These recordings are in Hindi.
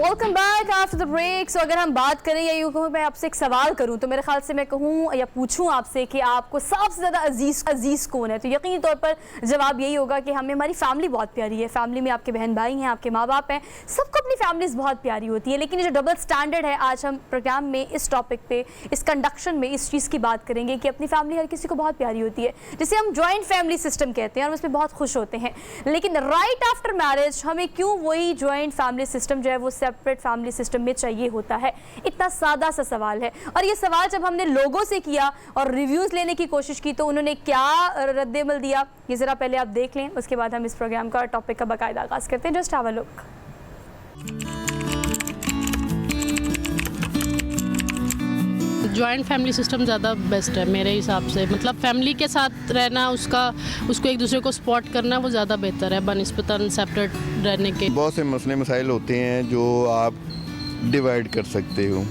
Welcome back after the break. So अगर हम बात करें या यूँ कहूँ मैं आपसे एक सवाल करूँ तो मेरे ख्याल से मैं कहूँ या पूछूँ आपसे कि आपको सबसे ज़्यादा अजीज़ कौन है, तो यकीनी तौर पर जवाब यही होगा कि हमें हमारी फैमिली बहुत प्यारी है। फैमिली में आपके बहन भाई हैं, आपके माँ बाप हैं, सबको अपनी फैमिलीज़ बहुत प्यारी होती है। लेकिन ये जो डबल स्टैंडर्ड है, आज हम प्रोग्राम में इस टॉपिक पे, इस कंडक्शन में इस चीज़ की बात करेंगे कि अपनी फैमिली हर किसी को बहुत प्यारी होती है, जिसे हम जॉइंट फैमिली सिस्टम कहते हैं और उसमें बहुत खुश होते हैं। लेकिन राइट आफ्टर मैरिज हमें क्यों वही जॉइंट फैमिली सिस्टम जो है वो सेपरेट फैमिली सिस्टम में चाहिए होता है? इतना सादा सा सवाल है। और ये सवाल जब हमने लोगों से किया और रिव्यूज़ लेने की कोशिश की तो उन्होंने क्या रद्द-ए-अमल दिया, ये ज़रा पहले आप देख लें, उसके बाद हम इस प्रोग्राम का टॉपिक का बाकायदा आगाज़ करते हैं। Just have a look. Joint family system ज़्यादा बेस्ट है मेरे हिसाब से। मतलब फैमिली के साथ रहना, उसको एक दूसरे को सपोर्ट करना वो ज़्यादा बेहतर है बनिस्बतन सेपरेट रहने के। बहुत से मसले मसाइल होते हैं जो आप डिवाइड कर सकते हो,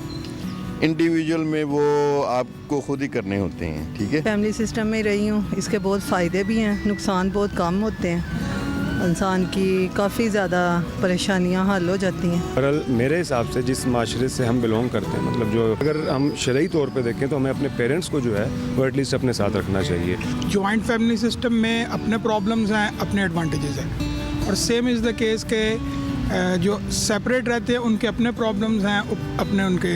इंडिविजुअल में वो आपको खुद ही करने होते हैं। ठीक है, फैमिली सिस्टम में रही हूँ, इसके बहुत फ़ायदे भी हैं, नुकसान बहुत कम होते हैं, इंसान की काफ़ी ज़्यादा परेशानियां हल हो जाती हैं। बहरहाल मेरे हिसाब से जिस माशरे से हम बिलोंग करते हैं, मतलब जो अगर हम शरई तौर पे देखें तो हमें अपने पेरेंट्स को जो है वो एटलीस्ट अपने साथ रखना चाहिए। जॉइंट फैमिली सिस्टम में अपने प्रॉब्लम्स हैं, अपने एडवांटेजेस हैं, और सेम इज़ द केस के जो सेपरेट रहते हैं उनके अपने प्रॉब्लम्स हैं, अपने उनके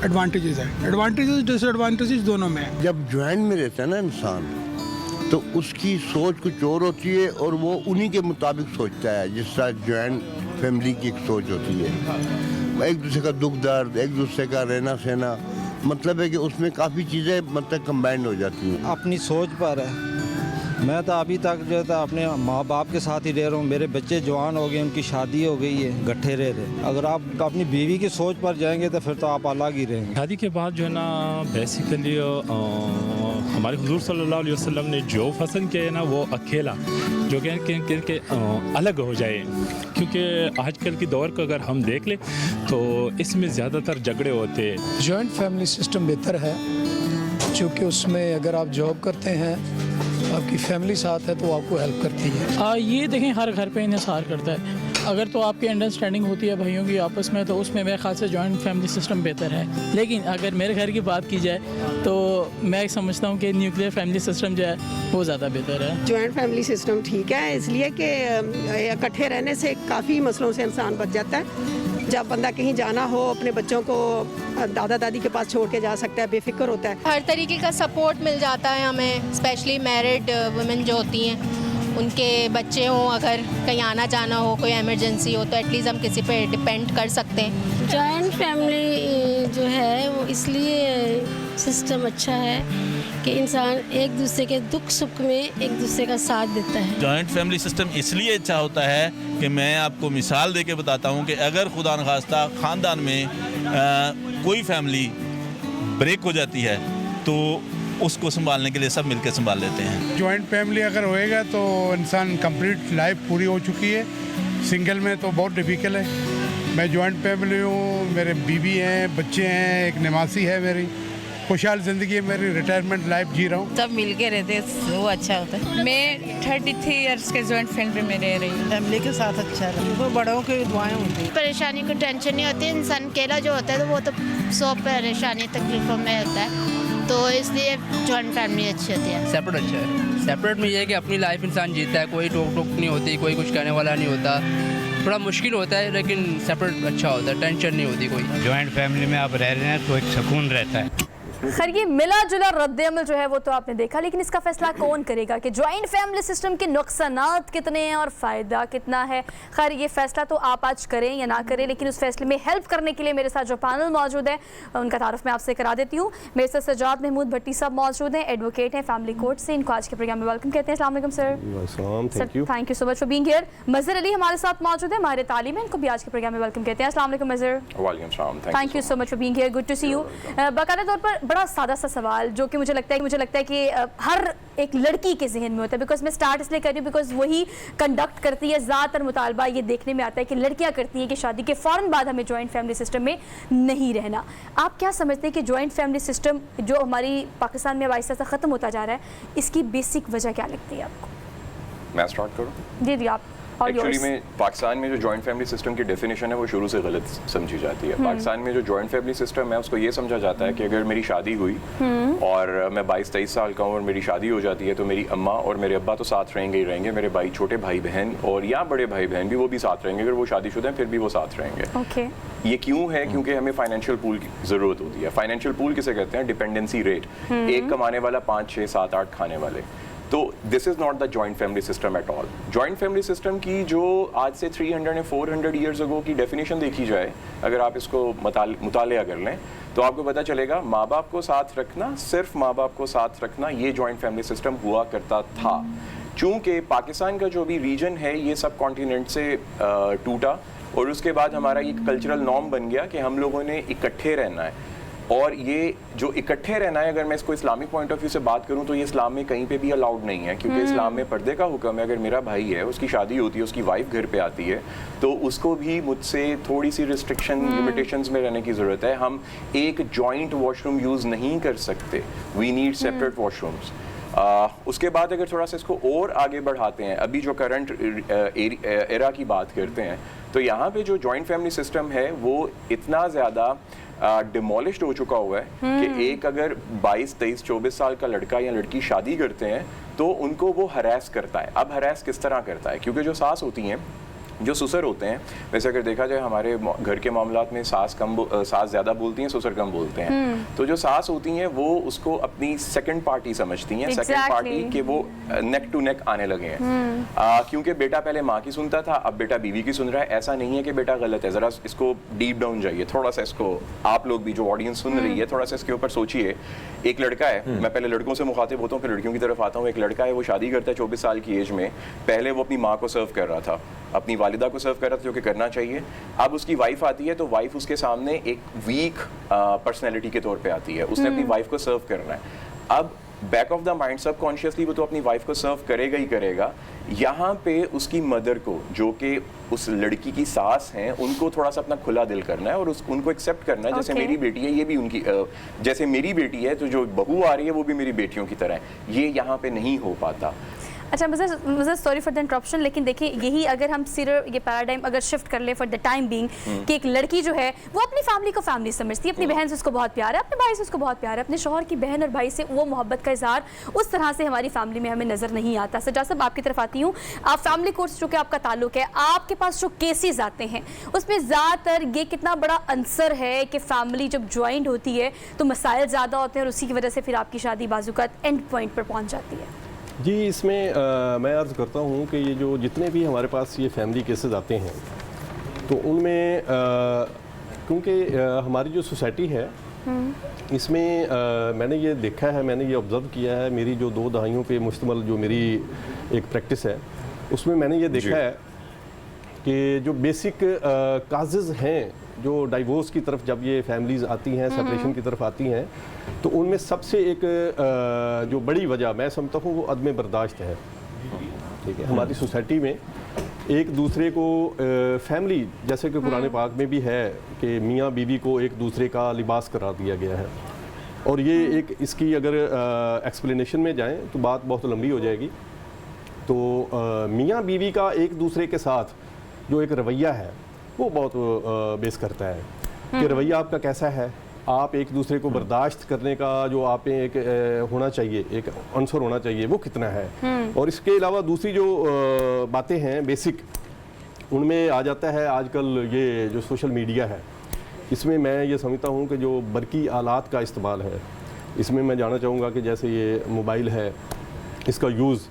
एडवांटेजेस हैं। एडवांटेजेस डिसएडवांटेजेस दोनों में हैं। जब ज्वाइंट में रहता है ना इंसान, तो उसकी सोच कुछ और होती है और वो उन्हीं के मुताबिक सोचता है, जिस तरह ज्वाइंट फैमिली की एक सोच होती है। एक दूसरे का दुख दर्द, एक दूसरे का रहना सहना, मतलब है कि उसमें काफ़ी चीज़ें मतलब कंबाइंड हो जाती हैं। अपनी सोच पर है। मैं तो अभी तक जो था अपने माँ बाप के साथ ही रह रहा हूँ। मेरे बच्चे जवान हो गए, उनकी शादी हो गई है, गट्ठे रह रहे। अगर आप अपनी बीवी की सोच पर जाएंगे तो फिर तो आप अलग ही रहेंगे। शादी के बाद जो है ना, बेसिकली हमारे हुजूर सल्लल्लाहु अलैहि वसल्लम ने जो पसंद किया है ना, वो अकेला जो कि अलग हो जाए। क्योंकि आजकल की दौर को अगर हम देख लें तो इसमें ज़्यादातर झगड़े होते हैं। जॉइंट फैमिली सिस्टम बेहतर है, क्योंकि उसमें अगर आप जॉब करते हैं, आपकी फैमिली साथ है तो आपको हेल्प करती है। ये देखें, हर घर पे इन्हिसार करता है। अगर तो आपकी अंडरस्टैंडिंग होती है भाइयों की आपस में, तो उसमें मेरे ख्याल से जॉइंट फैमिली सिस्टम बेहतर है। लेकिन अगर मेरे घर की बात की जाए तो मैं समझता हूँ कि न्यूक्लियर फैमिली सिस्टम जो है वो ज़्यादा बेहतर है। जॉइंट फैमिली सिस्टम ठीक है, इसलिए कि इकट्ठे रहने से काफ़ी मसलों से इंसान बच जाता है। जब बंदा कहीं जाना हो, अपने बच्चों को दादा दादी के पास छोड़ के जा सकता है, बेफिक्र होता है। हर तरीके का सपोर्ट मिल जाता है हमें, स्पेशली मैरिड वुमेन जो होती हैं, उनके बच्चे हों, अगर कहीं आना जाना हो, कोई इमरजेंसी हो, तो एटलीस्ट हम किसी पे डिपेंड कर सकते हैं। जॉइंट फैमिली जो है वो इसलिए सिस्टम अच्छा है कि इंसान एक दूसरे के दुख सुख में एक दूसरे का साथ देता है। जॉइंट फैमिली सिस्टम इसलिए अच्छा होता है कि मैं आपको मिसाल दे के बताता हूँ कि अगर खुदा न खास्ता ख़ानदान में कोई फैमिली ब्रेक हो जाती है तो उसको संभालने के लिए सब मिलकर संभाल लेते हैं। जॉइंट फैमिली अगर होएगा तो इंसान कंप्लीट लाइफ पूरी हो चुकी है। सिंगल में तो बहुत डिफ़िकल्ट है। मैं जॉइंट फैमिली हूँ, मेरे बीवी हैं, बच्चे हैं, एक नमासी है, मेरी खुशहाल ज़िंदगी है, मेरी रिटायरमेंट लाइफ जी रहा हूँ। सब मिल के रहते हैं, वो अच्छा होता है। मैं 33 ईयर्स के जॉइंट फैमिली में रह रही हूँ। फैमिली के साथ अच्छा है, वो बड़ों की दुआएं होती हैं। परेशानी को टेंशन नहीं होती, इंसान अकेला जो होता है तो वो तो 100 परेशानी तकलीफों में होता है, तो इसलिए जॉइंट फैमिली अच्छी होती है। सेपरेट अच्छा है। सेपरेट में ये है कि अपनी लाइफ इंसान जीता है, कोई टोक टोक नहीं होती, कोई कुछ कहने वाला नहीं होता। थोड़ा मुश्किल होता है लेकिन सेपरेट अच्छा होता है, टेंशन नहीं होती कोई। जॉइंट फैमिली में आप रह रहे हैं तो एक सुकून रहता है। खैर ये मिला जुला रद्द-ए-अमल जो है वो तो आपने देखा, लेकिन इसका फैसला कौन करेगा कि जॉइंट फैमिली सिस्टम के नुकसानात कितने हैं और फ़ायदा कितना है? खैर ये फैसला तो आप आज करें या ना करें, लेकिन उस फैसले में हेल्प करने के लिए मेरे साथ जो पैनल मौजूद है उनका तारुफ मैं आपसे करा देती हूँ। मेरे साथ सजाद महमूद भट्टी साहब मौजूद हैं, एडवोकेट हैं फैमिली कोर्ट से। इनको आज के प्रोग्राम में वेलकम कहते हैं। अस्सलाम वालेकुम sir. Thank you so much for being here. Mazhar Ali हमारे साथ मौजूद है, माहिर तालीम है, इनको भी आज के प्रोग्राम में वेलकम कहते हैं। अस्सलाम वालेकुम Mazhar. Thank you so much for being here, good to see you. बाकायदा तौर पर बड़ा सादा सा सवाल जो कि मुझे लगता है कि हर एक लड़की के जहन में होता है, बिकॉज मैं स्टार्ट इसलिए कर रही हूँ बिकॉज वही कंडक्ट करती है। ज़्यादातर मुतालबा ये देखने में आता है कि लड़कियाँ करती हैं कि शादी के फ़ौरन बाद हमें जॉइंट फैमिली सिस्टम में नहीं रहना। आप क्या समझते हैं कि जॉइंट फैमिली सिस्टम जो हमारी पाकिस्तान में आहिस्ता आहिस्ता ख़त्म होता जा रहा है, इसकी बेसिक वजह क्या लगती है आपको? मैं स्टार्ट करूँ? जी आप। एक्चुअली में पाकिस्तान में जो जॉइंट फैमिली सिस्टम की डेफिनेशन है वो शुरू से गलत समझी जाती है। पाकिस्तान में जो जॉइंट फैमिली सिस्टम है उसको ये समझा जाता है कि अगर मेरी शादी हुई और मैं 22-23 साल का हूँ और मेरी शादी हो जाती है तो मेरी अम्मा और मेरे अब्बा तो साथ रहेंगे ही रहेंगे, मेरे भाई, छोटे भाई बहन और या बड़े भाई बहन भी वो भी साथ रहेंगे, अगर वो शादीशुदा हैं फिर भी वो साथ रहेंगे। ये क्यों है? क्योंकि हमें फाइनेंशियल पूल की ज़रूरत होती है। फाइनेंशियल पूल किसे कहते हैं? डिपेंडेंसी रेट, एक कमाने वाला 5, 6, 7, 8 खाने वाले। तो this is not the joint family system at all. Joint family system की जो आज से 300 या 400 ईयर्स अगो की डेफिनेशन देखी जाए, अगर आप इसको मुतालिया कर लें तो आपको पता चलेगा माँ बाप को साथ रखना, सिर्फ माँ बाप को साथ रखना, ये जॉइंट फैमिली सिस्टम हुआ करता था। चूँकि पाकिस्तान का जो भी रीजन है ये सब कॉन्टिनेंट से टूटा और उसके बाद हमारा ये कल्चरल नॉर्म बन गया कि हम लोगों ने इकट्ठे रहना है। और ये जो इकट्ठे रहना है, अगर मैं इसको इस्लामिक पॉइंट ऑफ व्यू से बात करूं तो ये इस्लाम में कहीं पे भी अलाउड नहीं है, क्योंकि इस्लाम में पर्दे का हुक्म है। अगर मेरा भाई है, उसकी शादी होती है, उसकी वाइफ घर पे आती है, तो उसको भी मुझसे थोड़ी सी रिस्ट्रिक्शन लिमिटेशंस में रहने की ज़रूरत है। हम एक जॉइंट वॉशरूम यूज़ नहीं कर सकते, वी नीड सेपरेट वॉशरूम्स। उसके बाद अगर थोड़ा सा इसको और आगे बढ़ाते हैं, अभी जो करंट एरा की बात करते हैं, तो यहाँ पे जो जॉइंट फैमिली सिस्टम है वो इतना ज़्यादा डिमोलिश्ड हो चुका हुआ है कि एक अगर 22, 23, 24 साल का लड़का या लड़की शादी करते हैं तो उनको वो हरास करता है। अब हरास किस तरह करता है? क्योंकि जो सास होती हैं, जो ससुर होते हैं, वैसे अगर देखा जाए हमारे घर के मामलात में सास ज़्यादा बोलती हैं, ससुर कम बोलते हैं। तो जो सास होती हैं वो उसको अपनी सेकंड पार्टी समझती हैं, सेकंड पार्टी के वो नेक टू नेक आने लगे हैं। क्योंकि बेटा पहले माँ की सुनता था, अब बेटा बीवी की सुन रहा है। ऐसा नहीं है कि बेटा गलत है, ज़रा इसको डीप डाउन जाइए थोड़ा सा, इसको आप लोग भी जो ऑडियंस सुन रही है थोड़ा सा इसके ऊपर सोचिए। एक लड़का है, मैं पहले लड़कों से मुखातिब होता हूँ फिर लड़कियों की तरफ आता हूँ। एक लड़का है, वो शादी करता है 24 साल की एज में। पहले वो अपनी माँ को सर्व कर रहा था, अपनी वालिदा को सर्व कर रहा था, जो कि करना चाहिए। अब उसकी वाइफ आती है तो वाइफ उसके सामने एक वीक पर्सनैलिटी के तौर पे आती है, उसने अपनी वाइफ को सर्व करना है। अब back of the mind subconsciously वो तो अपनी वाइफ को सर्व करेगा ही करेगा। यहाँ पे उसकी मदर को, जो कि उस लड़की की सास हैं, उनको थोड़ा सा अपना खुला दिल करना है और उनको एक्सेप्ट करना है। जैसे मेरी बेटी है, ये भी उनकी जैसे मेरी बेटी है, तो जो बहू आ रही है वो भी मेरी बेटियों की तरह है। ये यहाँ पे नहीं हो पाता। अच्छा मुझे सॉरी फॉर द इंटरप्शन, लेकिन देखिए यही अगर हम सिर्फ ये पैराडाइम अगर शिफ्ट कर ले फॉर द टाइम बीइंग कि एक लड़की जो है वो अपनी फैमिली को फैमिली समझती है, अपनी बहन से उसको बहुत प्यार है, अपने भाई से उसको बहुत प्यार है, अपने शौहर की बहन और भाई से वो मोहब्बत का इजहार उस तरह से हमारी फैमिली में हमें नज़र नहीं आता। सजा साहब आपकी तरफ आती हूँ, आप फैमिली कोर्ट जो कि आपका ताल्लुक है, आपके पास जो केसेस आते हैं उसमें ज़्यादातर ये कितना बड़ा आंसर है कि फैमिली जब ज्वाइंट होती है तो मसाइल ज़्यादा होते हैं और उसी की वजह से फिर आपकी शादी बाजुकात एंड पॉइंट पर पहुँच जाती है? जी, इसमें मैं अर्ज़ करता हूँ कि ये जो जितने भी हमारे पास ये फैमिली केसेस आते हैं तो उनमें क्योंकि हमारी जो सोसाइटी है इसमें मैंने ये देखा है, मैंने ये ऑब्ज़र्व किया है, मेरी जो 2 दहाइयों पे मुश्तमिल जो मेरी एक प्रैक्टिस है उसमें मैंने ये देखा है कि जो बेसिक काजेज़ हैं जो डाइवोर्स की तरफ जब ये फैमिलीज़ आती हैं, सेपरेशन की तरफ आती हैं, तो उनमें सबसे एक जो बड़ी वजह मैं समझता हूँ वो अदम बर्दाश्त है। ठीक है, हमारी सोसाइटी में एक दूसरे को फैमिली, जैसे कि कुरान पाक में भी है कि मियाँ बीवी को एक दूसरे का लिबास करार दिया गया है। और ये एक इसकी अगर एक्सप्लेनेशन में जाएं तो बात बहुत लंबी हो जाएगी। तो मियाँ बीवी का एक दूसरे के साथ जो एक रवैया है वो बहुत बेस करता है कि रवैया आपका कैसा है, आप एक दूसरे को बर्दाश्त करने का जो आप में एक होना चाहिए, एक आंसर होना चाहिए, वो कितना है। और इसके अलावा दूसरी जो बातें हैं बेसिक, उनमें आ जाता है आजकल ये जो सोशल मीडिया है, इसमें मैं ये समझता हूँ कि जो बरकी आलात का इस्तेमाल है, इसमें मैं जानना चाहूँगा कि जैसे ये मोबाइल है, इसका यूज़,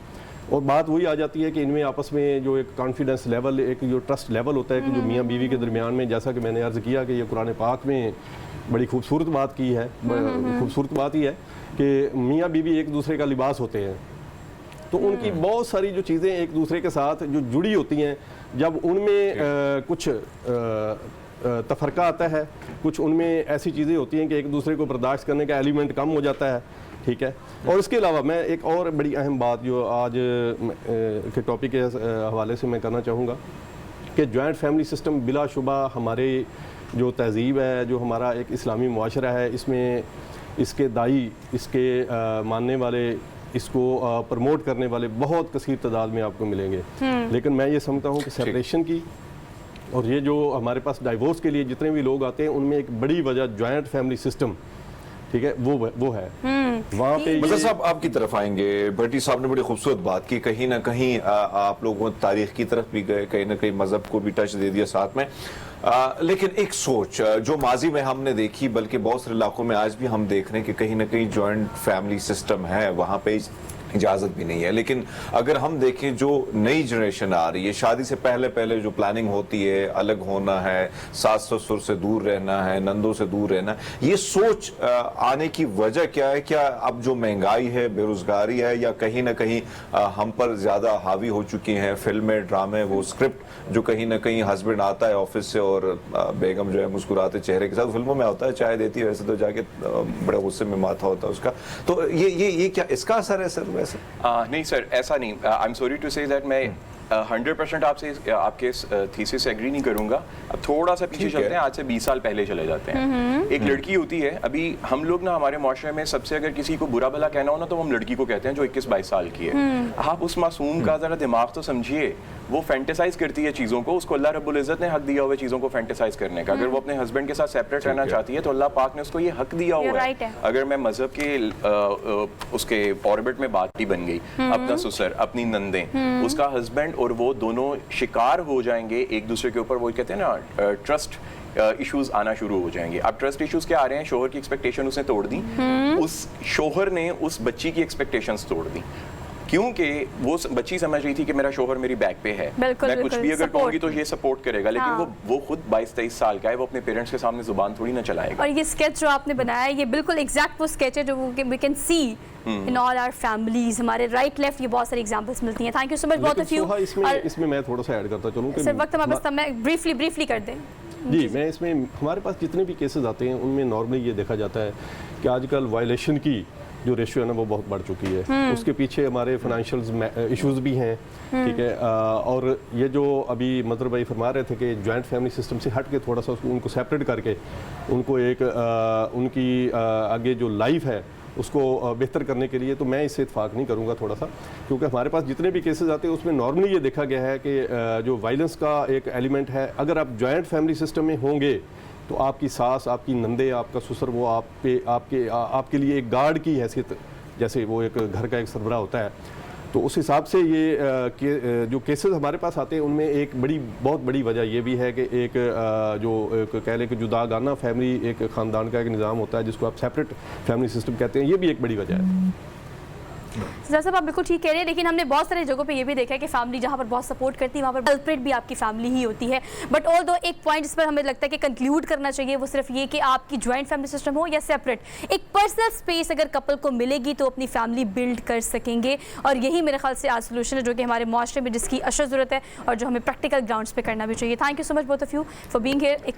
और बात वही आ जाती है कि इनमें आपस में जो एक कॉन्फिडेंस लेवल, एक जो ट्रस्ट लेवल होता है कि जो मियाँ बीवी के दरमियान में, जैसा कि मैंने अर्ज़ किया कि ये कुरान पाक में बड़ी खूबसूरत बात की है, खूबसूरत बात ही है कि मियाँ बीवी एक दूसरे का लिबास होते हैं। तो उनकी बहुत सारी जो चीज़ें एक दूसरे के साथ जो जुड़ी होती हैं, जब उनमें कुछ तफरका आता है, कुछ उनमें ऐसी चीज़ें होती हैं कि एक दूसरे को बर्दाश्त करने का एलिमेंट कम हो जाता है। ठीक है, और इसके अलावा मैं एक और बड़ी अहम बात जो आज के टॉपिक के हवाले से मैं करना चाहूँगा कि जॉइंट फैमिली सिस्टम बिलाशुबा हमारे जो तहज़ीब है, जो हमारा एक इस्लामी मुआशरा है, इसमें इसके दाई, इसके मानने वाले इसको प्रमोट करने वाले बहुत कसीर तादाद में आपको मिलेंगे। लेकिन मैं ये समझता हूँ कि सेपरेशन की और ये जो हमारे पास डाइवोर्स के लिए जितने भी लोग आते हैं उनमें एक बड़ी वजह जॉइंट फैमिली सिस्टम, ठीक है, वो है। वहाँ पे मज़र साहब आपकी तरफ आएंगे। भट्टी साहब ने बड़ी खूबसूरत बात की, कहीं ना कहीं आप लोगों तारीख की तरफ भी गए, कहीं ना कहीं मज़हब को भी टच दे दिया साथ में। लेकिन एक सोच जो माजी में हमने देखी, बल्कि बहुत सारे इलाकों में आज भी हम देख रहे हैं कि कहीं ना कहीं जॉइंट फैमिली सिस्टम है, वहाँ पे इजाज़त भी नहीं है। लेकिन अगर हम देखें जो नई जनरेशन आ रही है, शादी से पहले जो प्लानिंग होती है, अलग होना है, सास ससुर से दूर रहना है, नंदों से दूर रहना है, ये सोच आने की वजह क्या है? क्या अब जो महंगाई है, बेरोजगारी है, या कहीं ना कहीं हम पर ज़्यादा हावी हो चुकी हैं फिल्में, ड्रामे, वो स्क्रिप्ट जो कहीं ना कहीं हस्बैंड आता है ऑफिस से और बेगम जो है मुस्कुराते चेहरे के साथ, फिल्मों में होता है चाय देती है, वैसे तो जाके बड़े गुस्से में माथा होता है उसका। तो ये क्या इसका असर है सर? नहीं सर, ऐसा नहीं। I am sorry to say that मैं 100% आपसे आपके इस थीसिस से एग्री नहीं करूंगा। अब थोड़ा सा पीछे चलते हैं, आज से 20 साल पहले चले जाते हैं। एक लड़की होती है, अभी हम लोग ना हमारे माशरे में सबसे अगर किसी को बुरा भला कहना हो ना तो हम लड़की को कहते हैं जो 21-22 साल की है। आप उस मासूम का जरा दिमाग तो समझिए, वो फैंटेसाइज करती है चीज़ों को, उसको अल्लाह रब्बुल इज़्ज़त ने हक दिया हुआ है चीज़ों को फैंटेसाइज करने का। अगर वो अपने हस्बैंड के साथ सेपरेट रहना चाहती है तो अल्लाह पाक ने उसको ये हक दिया हुआ है। अगर मैं मजहब के उसके ऑर्बिट में बात ही बन गई, अपना ससुर, अपनी नंदें, उसका हस्बैंड और वो दोनों शिकार हो जाएंगे एक दूसरे के ऊपर। वो कहते हैं ना ट्रस्ट इश्यूज आना शुरू हो जाएंगे। अब ट्रस्ट इश्यूज क्या आ रहे हैं? शोहर की एक्सपेक्टेशन उसने तोड़ दी, उस शोहर ने उस बच्ची की एक्सपेक्टेशंस तोड़ दी, क्योंकि वो बच्ची समझ रही थी कि मेरा शोहर मेरी बैक पे है, मैं कुछ भी अगर कहूंगी तो ये सपोर्ट करेगा। लेकिन वो खुद 22-23 साल का है, वो अपने पेरेंट्स के सामने जुबान थोड़ी ना चलाएगा। और ये स्केच जो आपने बनाया है, ये बिल्कुल एग्जैक्ट वो स्केच है जो we can see in all our families. हमारे राइट लेफ्ट ये बहुत सारी एग्जांपल्स मिलती हैं। Thank you so much both of you. इसमें मैं थोड़ा सा ऐड करता चलूं कि सर वक्त हमारे पास, मैं ब्रीफली कर दें जी। मैं इसमें हमारे पास जितने भी केसेस आते हैं उनमें नॉर्मली ये देखा जाता है कि आजकल वायलेशन की जो रेशियो है ना वो बहुत बढ़ चुकी है। उसके पीछे हमारे फाइनेंशियल इश्यूज भी हैं, ठीक है। और ये जो अभी मदर भाई फरमा रहे थे कि जॉइंट फैमिली सिस्टम से हट के थोड़ा सा उनको सेपरेट करके उनको एक उनकी आगे जो लाइफ है उसको बेहतर करने के लिए, तो मैं इससे इत्फाक नहीं करूंगा थोड़ा सा, क्योंकि हमारे पास जितने भी केसेस आते हैं उसमें नॉर्मली ये देखा गया है कि जो वायलेंस का एक एलिमेंट है, अगर आप जॉइंट फैमिली सिस्टम में होंगे तो आपकी सास, आपकी नंदे, आपका ससुर, वो आपके लिए एक गार्ड की हैसियत, जैसे वो एक घर का एक सरबराह होता है। तो उस हिसाब से ये जो केसेस हमारे पास आते हैं उनमें एक बहुत बड़ी वजह ये भी है कि एक जो कह लें कि जुदागाना फैमिली, एक ख़ानदान का एक निज़ाम होता है जिसको आप सेपरेट फैमिली सिस्टम कहते हैं, ये भी एक बड़ी वजह है। साहब आप बिल्कुल ठीक कह रहे हैं, लेकिन हमने बहुत सारी जगहों पे ये भी देखा है कि फैमिली जहाँ पर बहुत सपोर्ट करती है वहाँ पर कल्प्रेट भी आपकी फैमिली ही होती है। बट ऑल दो एक पॉइंट जिस पर हमें लगता है कि कंक्लूड करना चाहिए वो सिर्फ ये कि आपकी जॉइंट फैमिली सिस्टम हो या सेपरेट, एक पर्सनल स्पेस अगर कपल को मिलेगी तो अपनी फैमिली बिल्ड कर सकेंगे। और यही मेरे ख्याल से आज सोल्यूशन है जो कि हमारे माशरे में जिसकी अशद ज़रूरत है और जो हमें प्रैक्टिकल ग्राउंड्स पर करना भी चाहिए। Thank you so much both of you for being here. एक